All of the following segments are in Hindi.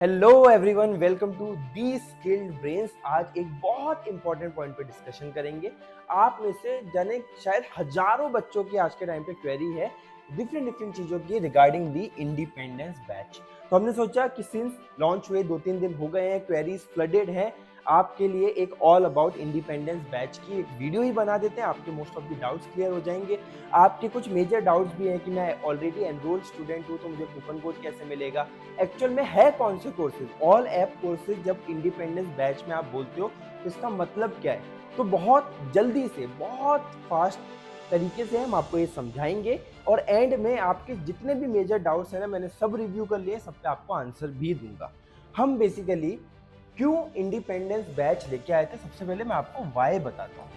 Hello everyone, welcome to the skilled brains. आज एक बहुत इंपॉर्टेंट पॉइंट पे डिस्कशन करेंगे। आप में से जाने शायद हजारों बच्चों की आज के टाइम पे क्वेरी है डिफरेंट डिफरेंट चीज़ों की रिगार्डिंग दी इंडिपेंडेंस बैच। तो हमने सोचा कि सिंस लॉन्च हुए 2-3 दिन हो गए हैं, क्वेरीज फ्लडेड हैं, आपके लिए एक ऑल अबाउट इंडिपेंडेंस बैच की एक वीडियो ही बना देते हैं। आपके most of the doubts clear हो जाएंगे। आपके कुछ मेजर डाउट्स भी हैं कि मैं ऑलरेडी एनरोल्ड स्टूडेंट हूँ तो मुझे कूपन कोड कैसे मिलेगा, एक्चुअल में है कौन से कोर्सेज, ऑल ऐप कोर्सेज। जब इंडिपेंडेंस बैच में आप बोलते हो तो इसका मतलब क्या है। तो बहुत जल्दी से बहुत फास्ट तरीके से हम आपको ये समझाएंगे और एंड में आपके जितने भी मेजर डाउट्स हैं ना, मैंने सब रिव्यू कर लिए, सब पे आपको आंसर भी दूंगा। हम बेसिकली क्यों इंडिपेंडेंस बैच लेके आए थे, सबसे पहले मैं आपको वाई बताता हूँ।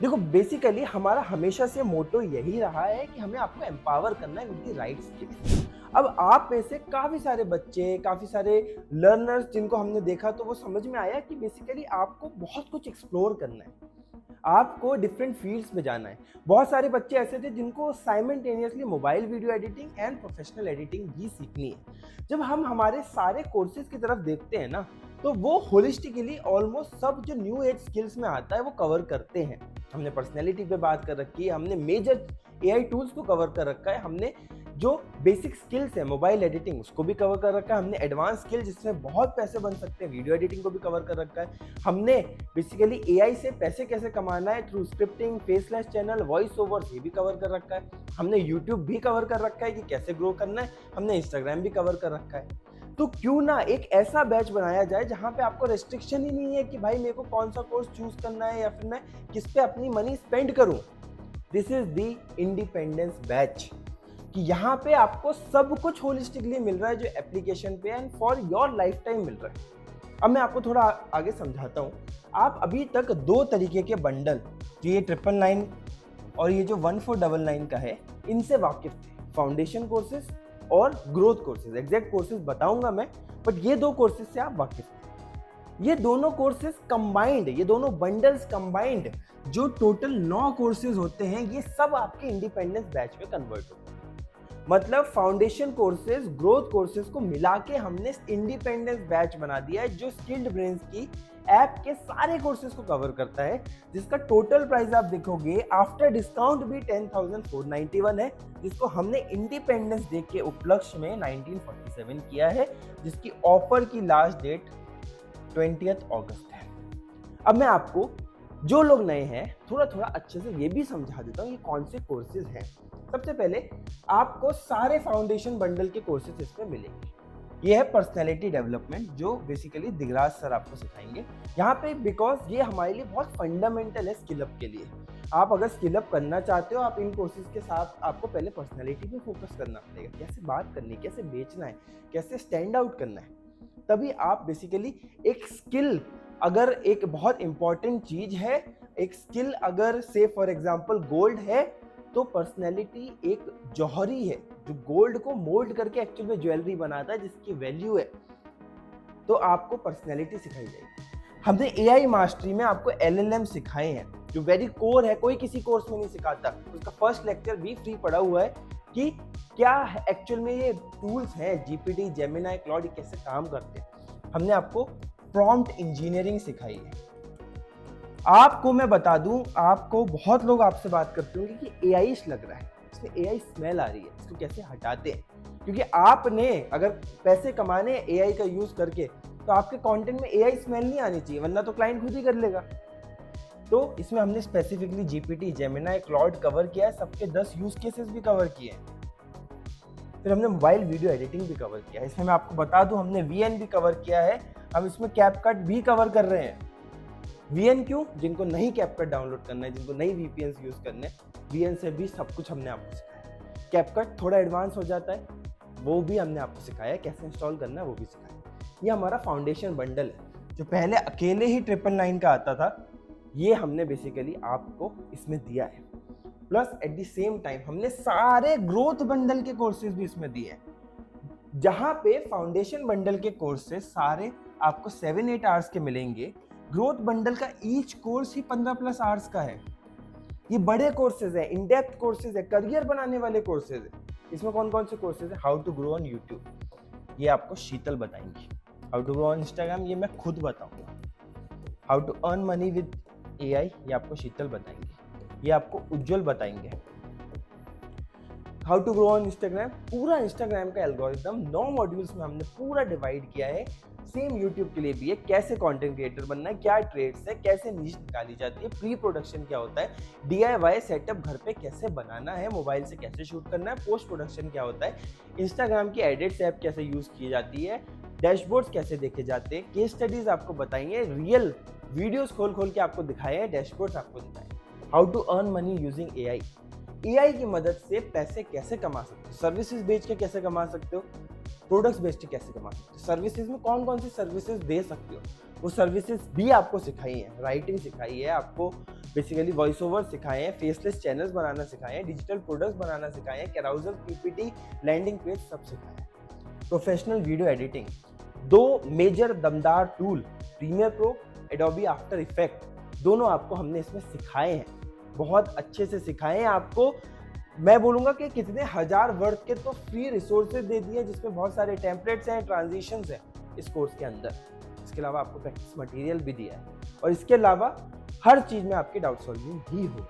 देखो, बेसिकली हमारा हमेशा से मोटो यही रहा है कि हमें आपको एम्पावर करना है विद द राइट स्किल्स। अब आप में से काफ़ी सारे बच्चे, काफ़ी सारे लर्नर्स जिनको हमने देखा तो वो समझ में आया कि बेसिकली आपको बहुत कुछ एक्सप्लोर करना है, आपको डिफरेंट फील्ड्स में जाना है। बहुत सारे बच्चे ऐसे थे जिनको simultaneously mobile video editing and professional editing भी सीखनी है। जब हम हमारे सारे कोर्सेज की तरफ देखते हैं ना, तो वो होलिस्टिकली ऑलमोस्ट सब जो न्यू एज स्किल्स में आता है वो कवर करते हैं। हमने पर्सनैलिटी पे बात कर रखी है, हमने मेजर एआई टूल्स को कवर कर रखा है, हमने जो बेसिक स्किल्स है मोबाइल एडिटिंग उसको भी कवर कर रखा है, हमने एडवांस स्किल जिसमें बहुत पैसे बन सकते हैं वीडियो एडिटिंग को भी कवर कर रखा है, हमने बेसिकली एआई से पैसे कैसे कमाना है through scripting, faceless channel, voice overs, ये भी कवर कर रखा है, हमने यूट्यूब भी कवर कर रखा है कि कैसे ग्रो करना है, हमने इंस्टाग्राम भी कवर कर रखा है। तो क्यों ना एक ऐसा बैच बनाया जाए जहां पे आपको रेस्ट्रिक्शन ही नहीं है कि भाई मेरे को कौन सा कोर्स चूज करना है या फिर मैं किस पे अपनी मनी स्पेंड करूं। This is the independence batch कि यहाँ पे आपको सब कुछ होलिस्टिकली मिल रहा है जो एप्लीकेशन पे and for your lifetime मिल रहा है। अब मैं आपको थोड़ा आगे समझाता हूँ। आप अभी तक दो तरीके के बंडल, जो ये 999 और ये जो 1499 का है, इनसे वाकिफ थे, फाउंडेशन कोर्सेज और ग्रोथ कोर्सेज। एग्जैक्ट कोर्सेज बताऊंगा मैं, बट ये दो कोर्सेज से आप वाकिफ थे। ये दोनों कोर्सेज कंबाइंड, ये दोनों बंडल्स कंबाइंड जो टोटल 9 कोर्सेज होते हैं, ये सब आपके इंडिपेंडेंस बैच में कन्वर्ट होते हैं। मतलब फाउंडेशन कोर्सेज, ग्रोथ कोर्सेज को मिला के हमने इंडिपेंडेंस बैच बना दिया है जो स्किल्ड ब्रेन्स की ऐप के सारे कोर्सेज को कवर करता है, जिसका टोटल प्राइस आप देखोगे आफ्टर डिस्काउंट भी 10,491 है, जिसको हमने इंडिपेंडेंस डे के उपलक्ष्य में 1947 किया है, जिसकी ऑफर की लास्ट डेट 20 अगस्त है। अब मैं आपको, जो लोग नए हैं, थोड़ा थोड़ा अच्छे से ये भी समझा देता हूँ ये कौन से कोर्सेज हैं। सबसे पहले आपको सारे फाउंडेशन बंडल के कोर्सेज इसमें मिलेंगे। ये है पर्सनैलिटी डेवलपमेंट, जो बेसिकली दिगराज सर आपको सिखाएंगे यहाँ पे, बिकॉज ये हमारे लिए बहुत फंडामेंटल है स्किल अप के लिए। आप अगर स्किल अप करना चाहते हो, आप इन कोर्सेज के साथ आपको पहले पर्सनैलिटी पे फोकस करना पड़ेगा, कैसे बात करनी, कैसे बेचना है, कैसे स्टैंड आउट करना है। तभी आप बेसिकली एक स्किल, अगर एक बहुत इंपॉर्टेंट चीज है, एक स्किल अगर से फॉर एग्जांपल गोल्ड है, तो पर्सनैलिटी एक जौहरी है जो गोल्ड को मोल्ड करके एक्चुअल में ज्वेलरी बनाता है जिसकी वैल्यू है। तो आपको पर्सनैलिटी सिखाई जाएगी। हमने एआई मास्टरी में आपको एलएलएम सिखाए हैं जो वेरी कोर है, कोई किसी कोर्स में नहीं सिखाता। उसका फर्स्ट लेक्चर भी फ्री पड़ा हुआ है कि क्या एक्चुअल में ये टूल्स हैं, जीपीटी, जेमिनी, क्लाउड, कैसे काम करते हैं। हमने आपको प्रॉम्प्ट इंजीनियरिंग सिखाई है। आपको मैं बता दूं, आपको बहुत लोग आपसे बात करते होंगे कि एआई लग रहा है, इसमें एआई स्मेल आ रही है, इसको कैसे हटाते हैं। क्योंकि आपने अगर पैसे कमाने हैं एआई का यूज करके, तो आपके कंटेंट में एआई स्मेल नहीं आनी चाहिए, वरना तो क्लाइंट खुद ही कर लेगा। तो इसमें हमने specifically GPT, Gemini, cloud cover किया है, सबके 10 यूज केसेस भी कवर किए हैं। फिर हमने मोबाइल वीडियो एडिटिंग भी कवर किया है। इसमें मैं आपको बता दूं, हमने वीएन भी कवर किया है, हम इसमें कैपकट भी कवर कर रहे हैं। वीएन क्यों? जिनको नहीं कैपकट डाउनलोड करना है, जिनको नहीं वीपीएन यूज करने, वीएन से भी सब कुछ हमने आपको सिखाया। कैपकट थोड़ा एडवांस हो जाता है, वो भी हमने आपको सिखाया, कैसे इंस्टॉल करना है वो भी सिखाया। ये हमारा फाउंडेशन बंडल है जो पहले अकेले ही 999 का आता था, ये हमने बेसिकली आपको इसमें दिया है। Plus at the same time हमने सारे ग्रोथ बंडल के कोर्सेज भी इसमें दिए हैं, जहां पे फाउंडेशन बंडल के कोर्सेज सारे आपको 7-8 आवर्स के मिलेंगे। ग्रोथ बंडल का ईच कोर्स ही 15+ आवर्स का है। ये बड़े कोर्सेज है, इन डेप्थ कोर्सेज है, करियर बनाने वाले कोर्सेज है। इसमें कौन कौन से कोर्सेज है? How to grow on YouTube, ये आपको शीतल बताएंगी। How to grow on Instagram ये मैं खुद बताऊंगा। How to earn money with AI ये आपको शीतल बताएंगे, ये आपको उज्जवल बताएंगे। How to grow on Instagram, पूरा इंस्टाग्राम का एल्गोरिदम 9 मॉड्यूल्स में हमने पूरा डिवाइड किया है। सेम यूट्यूब के लिए भी है, कैसे कंटेंट क्रिएटर बनना है, क्या ट्रेड्स है, कैसे नीश निकाली जाती है, प्री प्रोडक्शन क्या होता है, DIY सेटअप घर पे कैसे बनाना है, मोबाइल से कैसे शूट करना है, पोस्ट प्रोडक्शन क्या होता है, इंस्टाग्राम की एडिट्स ऐप कैसे यूज की जाती है, डैशबोर्ड्स कैसे देखे जाते हैं, केस स्टडीज आपको बताइए, रियल वीडियोस खोल खोल के आपको दिखाए हैं, डैशबोर्ड्स आपको दिखाए। How to earn money using AI की मदद से पैसे कैसे कमा सकते हो, सर्विसेज बेच के कैसे कमा सकते हो, प्रोडक्ट्स बेच के कैसे कमा सकते हो, सर्विसेज में कौन कौन सी सर्विसेज दे सकते हो, वो सर्विसेज भी आपको सिखाई है। राइटिंग सिखाई है आपको, बेसिकली वॉइस ओवर सिखाए हैं, फेसलेस चैनल्स बनाना सिखाए हैं, डिजिटल प्रोडक्ट्स बनाना सिखाए हैं, कैराउजल, PPT, लैंडिंग पेज सब सिखाया है। प्रोफेशनल वीडियो एडिटिंग, 2 मेजर दमदार tool, Premiere Pro, Adobe After Effect, दोनों आपको हमने इसमें सिखाए हैं, बहुत अच्छे से सिखाए हैं आपको। मैं बोलूंगा कि कितने हजार वर्ड के तो फ्री रिसोर्सेज दे दिए, जिसमें बहुत सारे टेम्पलेट्स हैं, ट्रांजिशंस हैं इस कोर्स के अंदर। इसके अलावा आपको प्रैक्टिस मटेरियल भी दिया है, और इसके अलावा हर चीज में आपकी डाउट सॉल्विंग भी होगी।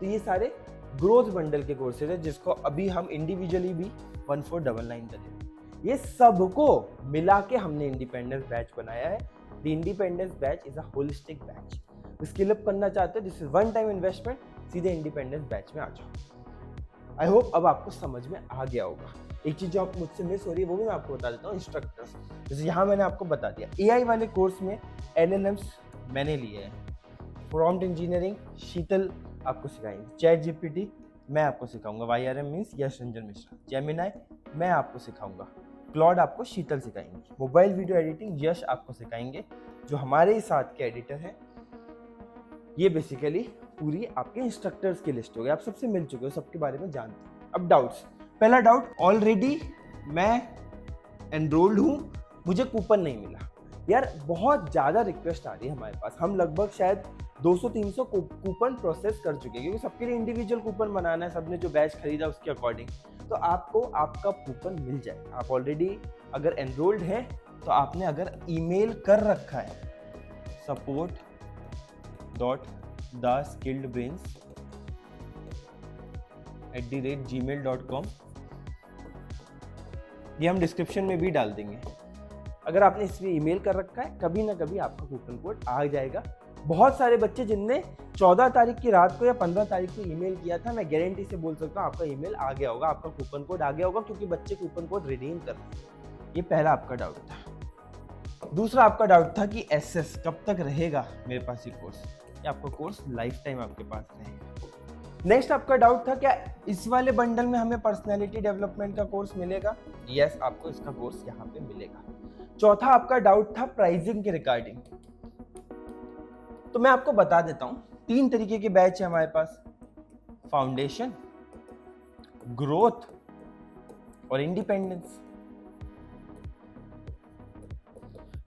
तो ये सारे ग्रोथ बंडल के कोर्सेज है, जिसको अभी हम इंडिविजुअली भी 1499 का देते हैं। ये सबको मिला के हमने इंडिपेंडेंस बैच बनाया है। The independence batch is a holistic batch. Skill up करना चाहते हो, this is one time investment, सीधे इंडिपेंडेंस बैच में आ जाओ। आई होप अब आपको समझ में आ गया होगा। एक चीज जो आप मुझसे मिस हो रही है वो भी मैं आपको बता देता हूँ, इंस्ट्रक्टर्स। जैसे यहाँ मैंने आपको बता दिया, AI वाले कोर्स में LLMs मैंने लिए हैं, प्रॉम्प्ट इंजीनियरिंग शीतल आपको सिखाएंगे, चैट GPT मैं आपको सिखाऊंगा, YRM मीन्स यश रंजन मिश्रा, जेमिनाई मैं आपको सिखाऊंगा, क्लॉड आपको शीतल सिखाएंगे, मोबाइल वीडियो एडिटिंग यश आपको सिखाएंगे, जो हमारे साथ के एडिटर हैं। ये बेसिकली पूरी आपके इंस्ट्रक्टर्स की लिस्ट हो गई, आप सबसे मिल चुके हो, सबके बारे में जानते हैं। अब डाउट्स, पहला डाउट, ऑलरेडी मैं एनरोल्ड हूँ, मुझे कूपन नहीं मिला। यार बहुत ज़्यादा रिक्वेस्ट आ रही है हमारे पास, हम लगभग शायद 200-300 कूपन प्रोसेस कर चुके हैं, क्योंकि सबके लिए इंडिविजुअल कूपन बनाना है, सबने जो बैच खरीदा उसके अकॉर्डिंग, तो आपको आपका कूपन मिल जाए। आप ऑलरेडी अगर एनरोल्ड हैं, तो आपने अगर ईमेल कर रखा है support.theskilledbrains@gmail.com, ये हम डिस्क्रिप्शन में भी डाल देंगे। अगर आपने इसमें ईमेल कर रखा है, कभी ना कभी आपका कूपन कोड आ जाएगा। बहुत सारे बच्चे जिनने 14 तारीख की रात को या 15 तारीख को ईमेल किया था, मैं गारंटी से बोल सकता हूँ आपका ईमेल आ गया होगा, आपका कूपन कोड आ गया होगा, क्योंकि बच्चे कूपन कोड रिडीम कर रहे हैं। ये पहला आपका डाउट था। दूसरा आपका डाउट था कि SS कब तक रहेगा मेरे पास ये कोर्स, या आपका कोर्स लाइफ टाइम आपके पास रहेगा। नेक्स्ट आपका डाउट था क्या इस वाले बंडल में हमें पर्सनैलिटी डेवलपमेंट का कोर्स मिलेगा? यस, आपको इसका कोर्स यहाँ पे मिलेगा। चौथा आपका डाउट था प्राइसिंग के रिगार्डिंग, तो मैं आपको बता देता हूँ 3 तरीके के बैच है हमारे पास, फाउंडेशन, ग्रोथ और इंडिपेंडेंस।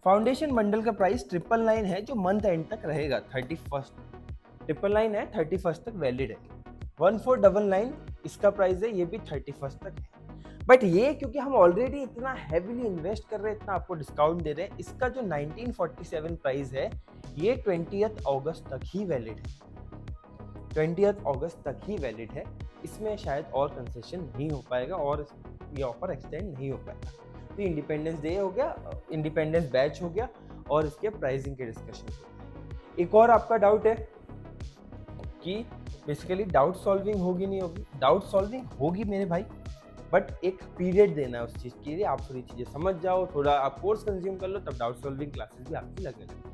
फाउंडेशन बंडल का प्राइस 999 है, जो मंथ एंड तक रहेगा, 31st 999 है, 31st तक वैलिड है। 1499 इसका प्राइस है, ये भी 31st तक है। बट ये क्योंकि हम ऑलरेडी इतना हैवीली इन्वेस्ट कर रहे हैं, इतना आपको डिस्काउंट दे रहे हैं, इसका जो 1947 प्राइस है, ये 20th अगस्त तक ही वैलिड है। 20th अगस्त तक ही वैलिड है, इसमें शायद और कंसेशन नहीं हो पाएगा और ये ऑफर एक्सटेंड नहीं हो पाएगा। तो इंडिपेंडेंस डे हो गया, इंडिपेंडेंस बैच हो गया, और इसके प्राइसिंग के डिस्कशन हो गए। एक और आपका डाउट है कि बेसिकली डाउट सॉल्विंग होगी नहीं होगी? डाउट सॉल्विंग होगी मेरे भाई, बट एक पीरियड देना है उस चीज़ के लिए, आप थोड़ी चीज़ें समझ जाओ, थोड़ा आप कोर्स कंज्यूम कर लो, तब डाउट सॉल्विंग क्लासेस भी आपकी लगने लगेगी।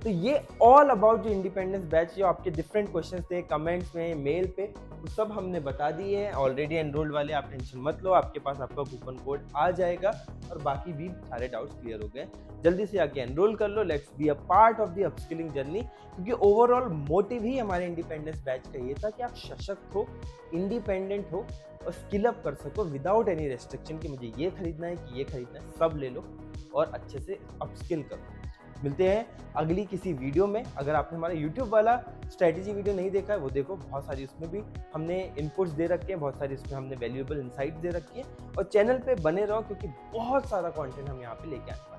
तो ये ऑल अबाउट जो इंडिपेंडेंस बैच, जो आपके डिफरेंट क्वेश्चंस थे कमेंट्स में, मेल पे, वो सब हमने बता दिए हैं। ऑलरेडी एनरोल्ड वाले आप टेंशन मत लो, आपके पास आपका कूपन कोड आ जाएगा, और बाकी भी सारे डाउट्स क्लियर हो गए। जल्दी से आके एनरोल कर लो, let's be a part of the upskilling journey, क्योंकि ओवरऑल मोटिव ही हमारे इंडिपेंडेंस बैच का ये था कि आप सशक्त हो, इंडिपेंडेंट हो और स्किल अप कर सको विदाउट एनी रेस्ट्रिक्शन कि मुझे ये खरीदना है कि ये खरीदना है, सब ले लो और अच्छे से अपस्किल करो। मिलते हैं अगली किसी वीडियो में। अगर आपने हमारा YouTube वाला स्ट्रैटेजी वीडियो नहीं देखा है, वो देखो, बहुत सारी उसमें भी हमने इनपुट्स दे रखे हैं, बहुत सारी उसमें हमने वैल्यूएबल इनसाइट्स दे रखी है, और चैनल पे बने रहो, क्योंकि बहुत सारा कंटेंट हम यहाँ पे लेके आए हैं।